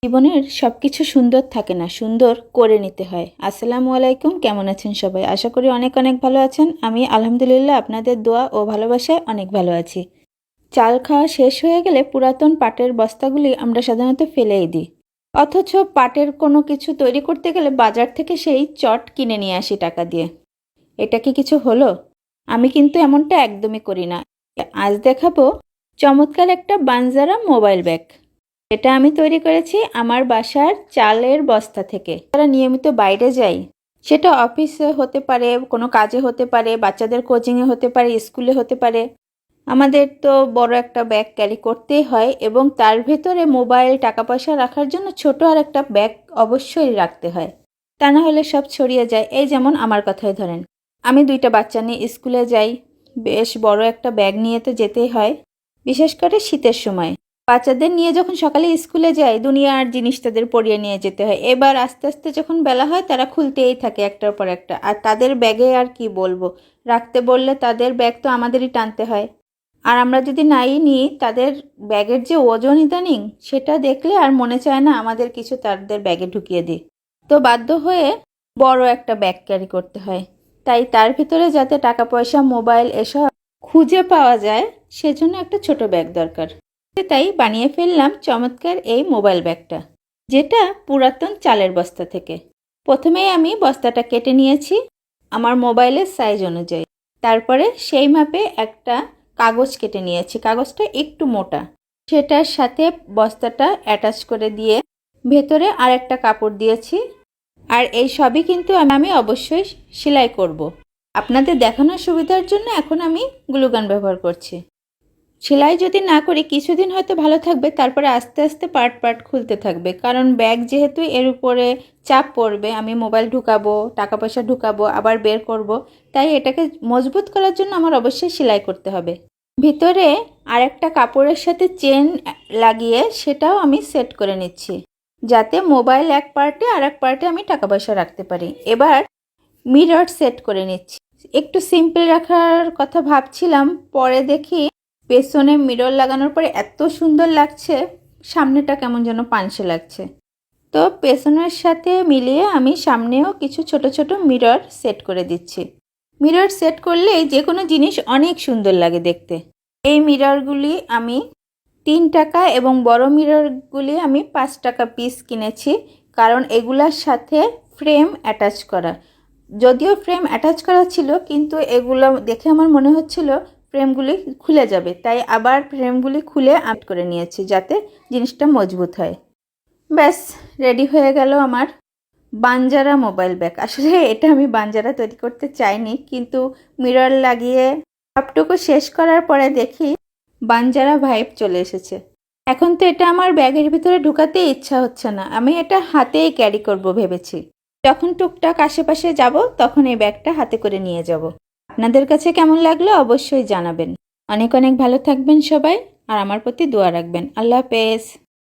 জীবনের সবকিছু সুন্দর থাকে না, সুন্দর করে নিতে হয়। আসসালামু আলাইকুম, কেমন আছেন সবাই? আশা করি অনেক অনেক ভালো আছেন। আমি আলহামদুলিল্লাহ আপনাদের দোয়া ও ভালোবাসায় অনেক ভালো আছি। চাল খাওয়া শেষ হয়ে গেলে পুরাতন পাটের বস্তাগুলি আমরা সাধারণত ফেলেই দিই। অথচ পাটের কোনো কিছু তৈরি করতে গেলে বাজার থেকে সেই চট কিনে নিয়ে আসি টাকা দিয়ে। এটা কি কিছু হলো? আমি কিন্তু এমনটা একদমই করি না। আজ দেখাবো চমৎকার একটা বানজারা মোবাইল ব্যাগ। এটা আমি তৈরি করেছি আমার বাসার চালের বস্তা থেকে। যারা নিয়মিত বাইরে যাই, সেটা অফিসে হতে পারে, কোনো কাজে হতে পারে, বাচ্চাদের কোচিংয়ে হতে পারে, স্কুলে হতে পারে। আমাদের তো বড় একটা ব্যাগ ক্যারি করতেই হয় এবং তার ভেতরে মোবাইল, টাকা পয়সা রাখার জন্য ছোট আর একটা ব্যাগ অবশ্যই রাখতে হয়। তা না হলে সব ছড়িয়ে যায়। এই যেমন আমার কথাই ধরেন, আমি 2টা বাচ্চা নিয়ে স্কুলে যাই। বেশ বড় একটা ব্যাগ নিয়ে তো যেতেই হয়, বিশেষ করে শীতের সময়। বাচ্চাদের নিয়ে যখন সকালে স্কুলে যাই, দুনিয়ার জিনিস তাদের পরিয়ে নিয়ে যেতে হয়। এবার আস্তে আস্তে যখন বেলা হয়, তারা খুলতেই থাকে একটার পর একটা। আর তাদের ব্যাগে আর কি বলবো, রাখতে বললে তাদের ব্যাগ তো আমাদেরই টানতে হয়। আর আমরা যদি নাই নিই, তাদের ব্যাগের যে ওজন ইদানিং, সেটা দেখলে আর মনে চায় না আমাদের কিছু তাদের ব্যাগে ঢুকিয়ে দিই। তো বাধ্য হয়ে বড় একটা ব্যাগ ক্যারি করতে হয়। তাই তার ভিতরে যাতে টাকা পয়সা, মোবাইল এসব খুঁজে পাওয়া যায়, সেজন্য একটা ছোট ব্যাগ দরকার। তাই বানিয়ে ফেললাম চমৎকার এই মোবাইল ব্যাগটা, যেটা পুরাতন চালের বস্তা থেকে। প্রথমেই আমি বস্তাটা কেটে নিয়েছি আমার মোবাইলের সাইজ অনুযায়ী। তারপরে সেই মাপে একটা কাগজ কেটে নিয়েছি। কাগজটা একটু মোটা। সেটার সাথে বস্তাটা অ্যাটাচ করে দিয়ে ভেতরে আর একটা কাপড় দিয়েছি। আর এই সবই কিন্তু আমি অবশ্যই সেলাই করব। আপনাদের দেখানোর সুবিধার জন্য এখন আমি গ্লুগান ব্যবহার করছি। সেলাই যদি না করি কিছুদিন হয়তো ভালো থাকবে, তারপরে আস্তে আস্তে পার্ট পার্ট খুলতে থাকবে। কারণ ব্যাগ যেহেতু, এর উপরে চাপ পড়বে, আমি মোবাইল ঢুকাবো, টাকা পয়সা ঢুকাবো, আবার বের করব। তাই এটাকে মজবুত করার জন্য আমার অবশ্যই সেলাই করতে হবে। ভিতরে আরেকটা কাপড়ের সাথে চেন লাগিয়ে সেটাও আমি সেট করে নিচ্ছি, যাতে মোবাইল এক পার্টে আর এক পার্টে আমি টাকা পয়সা রাখতে পারি। এবার মিরর সেট করে নিচ্ছি। একটু সিম্পল রাখার কথা ভাবছিলাম, পরে দেখি পেছনে মিরর লাগানোর পরে এত সুন্দর লাগছে, সামনেটা কেমন যেন পানসে লাগছে। তো পেছনের সাথে মিলিয়ে আমি সামনেও কিছু ছোট ছোট মিরর সেট করে দিচ্ছি। মিরর সেট করলে যে কোনো জিনিস অনেক সুন্দর লাগে দেখতে। এই মিররগুলি আমি 3 টাকা এবং বড় মিররগুলি আমি 5 টাকা পিস কিনেছি, কারণ এগুলার সাথে ফ্রেম অ্যাটাচ করা। যদিও ফ্রেম অ্যাটাচ করা ছিল, কিন্তু এগুলো দেখে আমার মনে হচ্ছিল ফ্রেমগুলি খুলে যাবে, তাই আবার ফ্রেমগুলি খুলে আট করে নিয়েছি, যাতে জিনিসটা মজবুত হয়। ব্যাস, রেডি হয়ে গেল আমার বানজারা মোবাইল ব্যাগ। আসলে এটা আমি বানজারা তৈরি করতে চাইনি, কিন্তু মিরর লাগিয়ে সবটুকু শেষ করার পরে দেখি বানজারা ভাইব চলে এসেছে। এখন তো এটা আমার ব্যাগের ভিতরে ঢুকাতেই ইচ্ছা হচ্ছে না। আমি এটা হাতেই ক্যারি করব ভেবেছি। যখন টুকটাক আশেপাশে যাব, তখন এই ব্যাগটা হাতে করে নিয়ে যাব। আপনাদের কাছে কেমন লাগলো অবশ্যই জানাবেন। অনেক অনেক ভালো থাকবেন সবাই, আর আমার প্রতি দোয়া রাখবেন। আল্লাহ হাফেজ।